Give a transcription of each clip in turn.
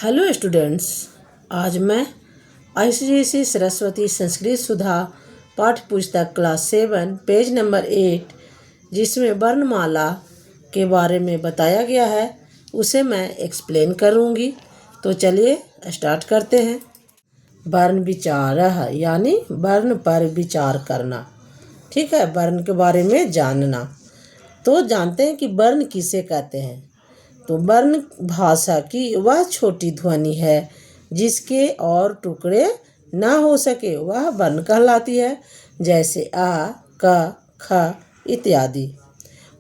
Hello students, आज मैं ICSE Saraswati Sanskrit सुधा पाठ्य पुस्तक क्लास 7 पेज नंबर 8 जिसमें वर्णमाला के बारे में बताया गया है उसे मैं एक्सप्लेन करूँगी। तो चलिए स्टार्ट करते हैं। वर्ण विचारः यानी वर्ण पर विचार करना। ठीक है, वर्ण के बारे में जानना। तो जानते हैं कि वर्ण किसे कहते हैं। तो वर्ण भाषा की वह छोटी ध्वनि है जिसके और टुकड़े ना हो सके, वह वर्ण कहलाती है, जैसे आ, क, ख इत्यादि।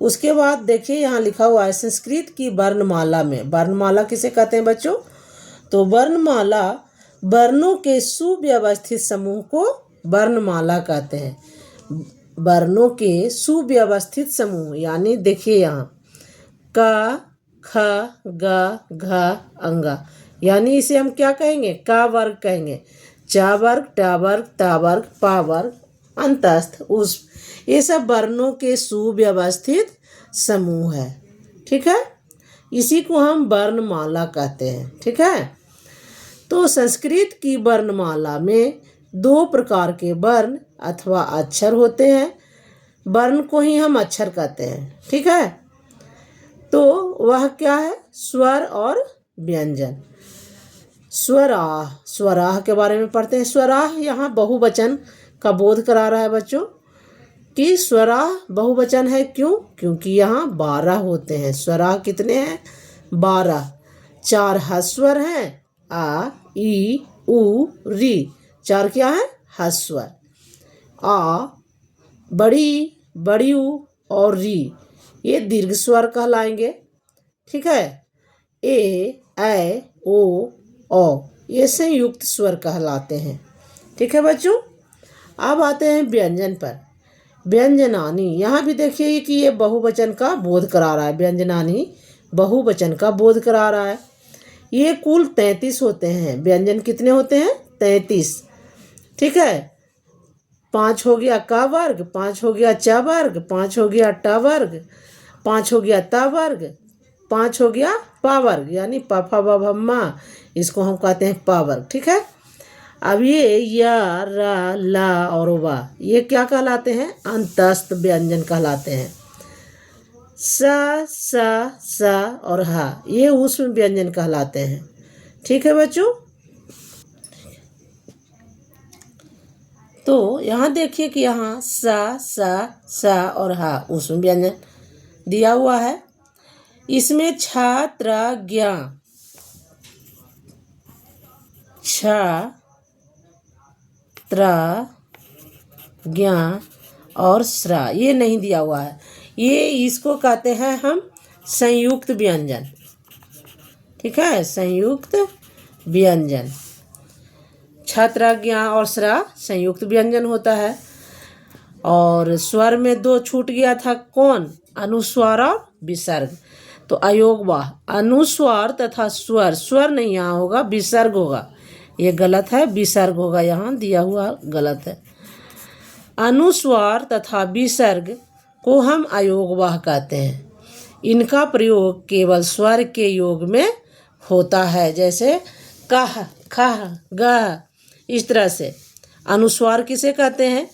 उसके बाद देखिए यहाँ लिखा हुआ है संस्कृत की वर्णमाला में। वर्णमाला किसे कहते हैं बच्चों? तो वर्णमाला वर्णों के सुव्यवस्थित समूह को वर्णमाला कहते हैं। वर्णों के सुव्यवस्थित समूह यानी देखिए यहाँ क, ख, ग, घ, अंगा, यानी इसे हम क्या कहेंगे? का वर्ग कहेंगे। चा वर्ग, टा वर्ग, ता वर्ग, पा वर्ग, अंतस्थ, उस, ये सब वर्णों के सुव्यवस्थित समूह है। ठीक है, इसी को हम वर्णमाला कहते हैं। ठीक है, तो संस्कृत की वर्णमाला में 2 प्रकार के वर्ण अथवा अक्षर होते हैं। वर्ण को ही हम अक्षर कहते हैं। ठीक है, तो वह क्या है? स्वर और व्यंजन। स्वराह, स्वराह के बारे में पढ़ते हैं। स्वराह यहाँ बहुवचन का बोध करा रहा है बच्चों कि स्वराह बहुवचन है। क्यों? क्योंकि यहाँ 12 होते हैं। स्वराह कितने हैं? 12। 4 ह्रस्वर हैं, आ, ई, उ, री। 4 क्या है? ह्रस्वर। आ, बड़ी, बड़ियू और री ये दीर्घ स्वर कहलाएंगे। ठीक है, ए, ऐ, ओ, औ ये संयुक्त स्वर कहलाते हैं। ठीक है बच्चों, अब आते हैं व्यंजन पर। व्यंजनानी, यहाँ भी देखिए कि ये बहुवचन का बोध करा रहा है। व्यंजनानी बहुवचन का बोध करा रहा है। ये कुल 33 होते हैं। व्यंजन कितने होते हैं? 33। ठीक है, 5 हो गया का वर्ग, 5 हो गया चा वर्ग, 5 हो गया टा वर्ग, 5 हो गया ता वर्ग, 5 हो गया पा वर्ग, यानी प फ ब भ म, इसको हम कहते हैं पा वर्ग। ठीक है, अब ये या, रा, ला और वा ये क्या कहलाते हैं? अंतस्थ व्यंजन कहलाते हैं। सा, सा और हा ये ऊष्म व्यंजन कहलाते हैं। ठीक है बच्चों, तो यहाँ देखिए कि यहाँ सा और हा ऊष्म व्यंजन दिया हुआ है। इसमें छात्र ज्ञा, ज्ञा और श्रा ये नहीं दिया हुआ है। ये इसको कहते हैं हम संयुक्त व्यंजन। ठीक है, संयुक्त व्यंजन। छात्र ज्ञा और श्रा संयुक्त व्यंजन होता है। और स्वर में 2 छूट गया था। कौन? अनुस्वार और विसर्ग। तो अयोगवाह, अनुस्वार तथा स्वर, स्वर नहीं यहाँ होगा, विसर्ग होगा। ये गलत है, विसर्ग होगा, यहाँ दिया हुआ गलत है। अनुस्वार तथा विसर्ग को हम अयोगवाह कहते हैं। इनका प्रयोग केवल स्वर के योग में होता है, जैसे कह, खह, गह, इस तरह से। अनुस्वार किसे कहते हैं?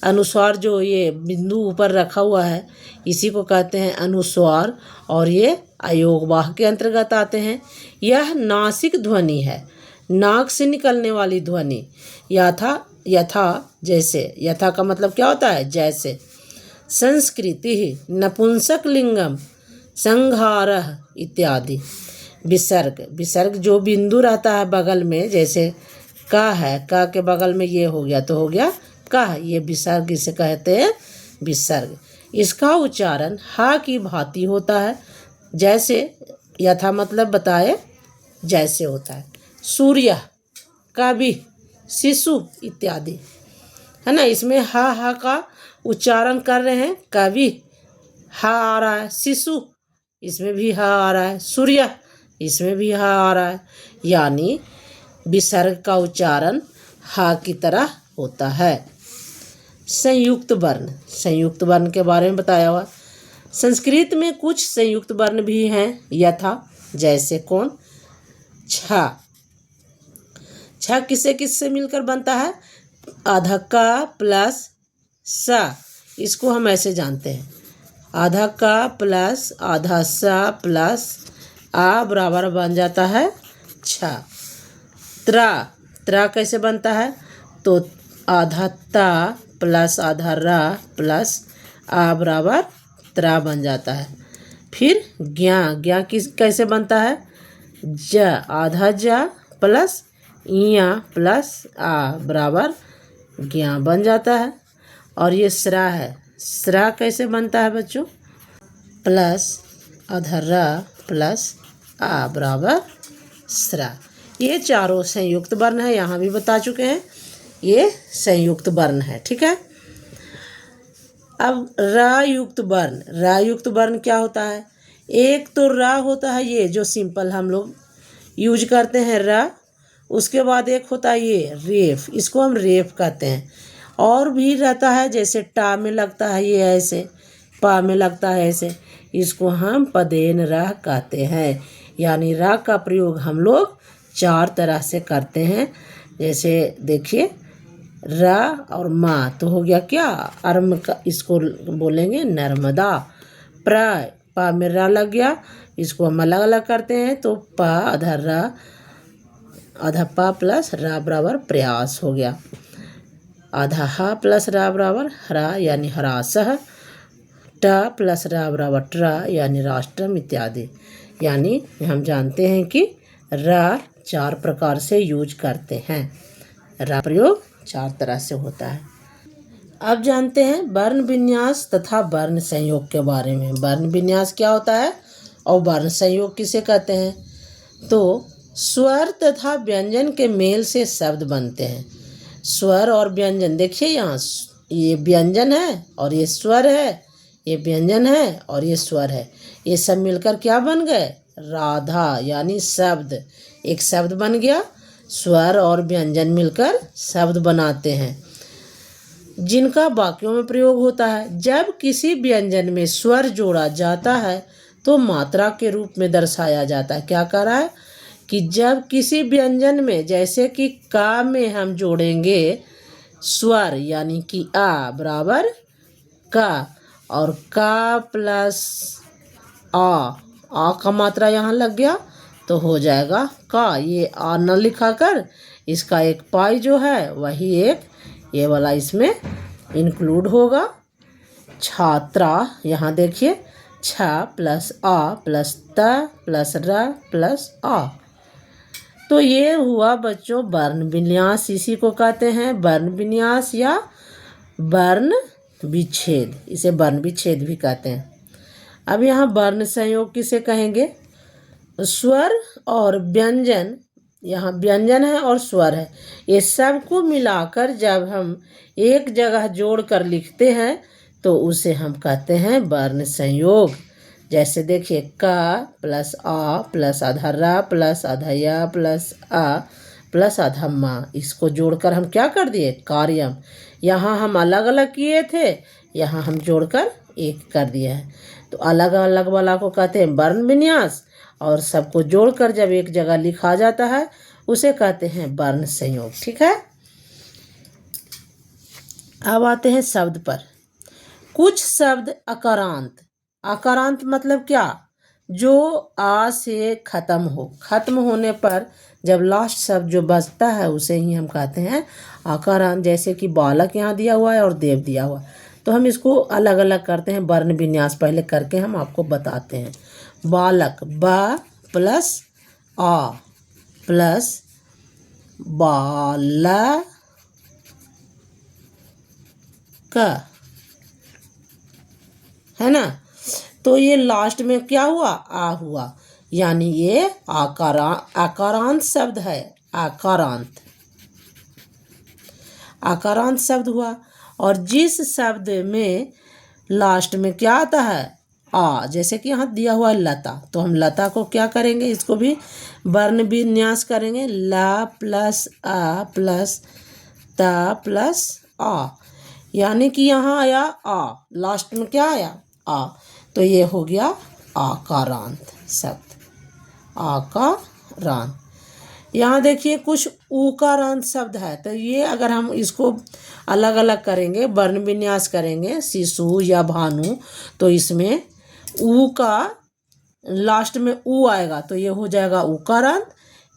अनुस्वार जो ये बिंदु ऊपर रखा हुआ है इसी को कहते हैं अनुस्वार, और ये अयोगवाह के अंतर्गत आते हैं। यह नासिक ध्वनि है, नाक से निकलने वाली ध्वनि। यथा जैसे, यथा का मतलब क्या होता है? जैसे। संस्कृति नपुंसक लिंगम, संहारः इत्यादि। विसर्ग, विसर्ग जो बिंदु रहता है बगल में, जैसे का है, का के बगल में ये हो गया तो हो गया का, ये विसर्ग इसे कहते हैं विसर्ग। इसका उच्चारण हा की भांति होता है, जैसे। यथा मतलब बताए जैसे होता है। सूर्य, कवि, शिशु इत्यादि, है ना। इसमें हा का उच्चारण कर रहे हैं। कवि हा आ रहा है, शिशु इसमें भी हा आ रहा है, सूर्य इसमें भी हा आ रहा है, यानी विसर्ग का उच्चारण हा की तरह होता है। संयुक्त वर्ण, संयुक्त वर्ण के बारे में बताया हुआ। संस्कृत में कुछ संयुक्त वर्ण भी हैं, यथा जैसे कौन? छ। छ किससे किससे मिलकर बनता है? आधा का प्लस सा। इसको हम ऐसे जानते हैं, आधा का प्लस आधा सा प्लस आ बराबर बन जाता है छ। त्रा, त्रा कैसे बनता है? तो आधा ता प्लस आधा रा प्लस आ बराबर त्रा बन जाता है। फिर ज्ञा, ज्ञा किस कैसे बनता है? ज, आधा जा प्लस इया प्लस आ बराबर ज्ञा बन जाता है। और ये स्रा है, स्रा कैसे बनता है बच्चों? प्लस आधा रा प्लस आ बराबर स्रा। ये चारों संयुक्त वर्ण है, यहाँ भी बता चुके हैं, ये संयुक्त वर्ण है। ठीक है। अब रा युक्त वर्ण, रा युक्त वर्ण क्या होता है? एक तो रा होता है ये जो सिंपल हम लोग यूज करते हैं रा, उसके बाद एक होता है ये रेफ, इसको हम रेफ कहते हैं। और भी रहता है जैसे टा में लगता है ये ऐसे, पा में लगता है ऐसे, इसको हम पदेन रा कहते हैं। यानी रा का प्रयोग हम लोग चार तरह से करते हैं। जैसे देखिए रा और माँ तो हो गया क्या? अर्म का, इसको बोलेंगे नर्मदा। प्र, पा में रा लग गया, इसको हम अलग अलग करते हैं। तो पा आधा रा आधा पा प्लस रा बराबर प्रयास हो गया। आधा हा प्लस रा बराबर हरा यानी हरासह। ट प्लस रा बराबर ट्रा यानी राष्ट्रम इत्यादि। यानी हम जानते हैं कि रा चार प्रकार से यूज करते हैं, रा प्रयोग चार तरह से होता है। अब जानते हैं वर्ण विन्यास तथा वर्ण संयोग के बारे में। वर्ण विन्यास क्या होता है और वर्ण संयोग किसे कहते हैं? तो स्वर तथा व्यंजन के मेल से शब्द बनते हैं। स्वर और व्यंजन, देखिए यहाँ ये व्यंजन है और ये स्वर है, ये व्यंजन है और ये स्वर है, ये सब मिलकर क्या बन गए? राधा यानी शब्द, एक शब्द बन गया। स्वर और व्यंजन मिलकर शब्द बनाते हैं जिनका वाक्यों में प्रयोग होता है। जब किसी व्यंजन में स्वर जोड़ा जाता है तो मात्रा के रूप में दर्शाया जाता है। क्या कह रहा है कि जब किसी व्यंजन में, जैसे कि का में हम जोड़ेंगे स्वर यानी कि आ बराबर का, और का प्लस आ का मात्रा यहाँ लग गया तो हो जाएगा का। ये आ न लिखा कर इसका एक पाई जो है वही एक ये वाला इसमें इंक्लूड होगा। छात्रा, यहाँ देखिए छ प्लस आ प्लस त प्लस र प्लस आ। तो ये हुआ बच्चों वर्ण विन्यास, इसी को कहते हैं वर्ण विन्यास या वर्ण विच्छेद, इसे वर्ण विच्छेद भी कहते हैं। अब यहाँ वर्ण संयोग किसे कहेंगे? स्वर और व्यंजन, यहाँ व्यंजन है और स्वर है, ये सब को मिलाकर जब हम एक जगह जोड़ कर लिखते हैं तो उसे हम कहते हैं वर्ण संयोग। जैसे देखिए का प्लस आ प्लस आधा रा प्लस आधा या प्लस आ प्लस आधा माँ, इसको जोड़कर हम क्या कर दिए? कार्यम। यहाँ हम अलग अलग किए थे, यहाँ हम जोड़कर एक कर दिया है। तो अलग अलग वाला को कहते हैं वर्ण विन्यास, और सबको जोड़कर जब एक जगह लिखा जाता है उसे कहते हैं वर्ण संयोग। ठीक है। अब आते हैं शब्द पर। कुछ शब्द अकारांत, अकारांत मतलब क्या? जो आ से खत्म हो, खत्म होने पर जब लास्ट शब्द जो बचता है उसे ही हम कहते हैं अकारांत। जैसे कि बालक यहाँ दिया हुआ है और देव दिया हुआ, तो हम इसको अलग अलग करते हैं। वर्ण विन्यास पहले करके हम आपको बताते हैं। बालक बा प्लस आ प्लस बालक है ना। तो ये लास्ट में क्या हुआ? आ हुआ, यानी ये आकारांत शब्द है। आकारांत, आकारांत शब्द हुआ। और जिस शब्द में लास्ट में क्या आता है? आ, जैसे कि यहाँ दिया हुआ है लता, तो हम लता को क्या करेंगे? इसको भी वर्ण विन्यास करेंगे। ला प्लस आ प्लस ता प्लस आ, यानी कि यहाँ आया आ, लास्ट में क्या आया? आ, तो ये हो गया आकारांत शब्द, आकारांत। यहाँ देखिए कुछ ऊकारांत शब्द है, तो ये अगर हम इसको अलग अलग करेंगे, वर्ण विन्यास करेंगे, शिशु या भानु, तो इसमें ऊ का लास्ट में ऊ आएगा तो ये हो जाएगा उकारांत।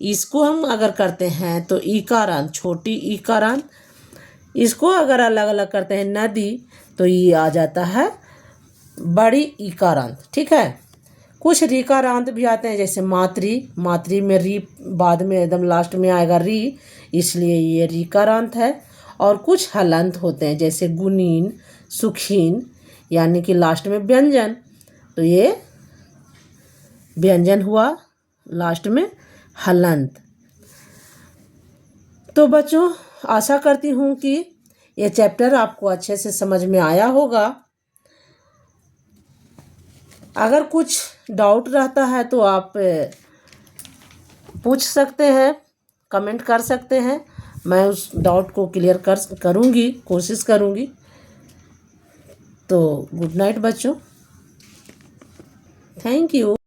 इसको हम अगर करते हैं तो ईकारांत, छोटी ईकारांत। इसको अगर अलग अलग करते हैं नदी, तो ये आ जाता है बड़ी ईकारांत। ठीक है। कुछ रीकारांत भी आते हैं, जैसे मातृ में री बाद में एकदम लास्ट में आएगा री, इसलिए ये रीकारांत है। और कुछ हलंत होते हैं, जैसे गुणीन, सुखीन, यानी कि लास्ट में व्यंजन, तो ये व्यंजन हुआ, लास्ट में हलंत। तो बच्चों, आशा करती हूँ कि ये चैप्टर आपको अच्छे से समझ में आया होगा। अगर कुछ डाउट रहता है तो आप पूछ सकते हैं, कमेंट कर सकते हैं, मैं उस डाउट को क्लियर करूँगी, कोशिश करूँगी। तो गुड नाइट बच्चों, थैंक यू।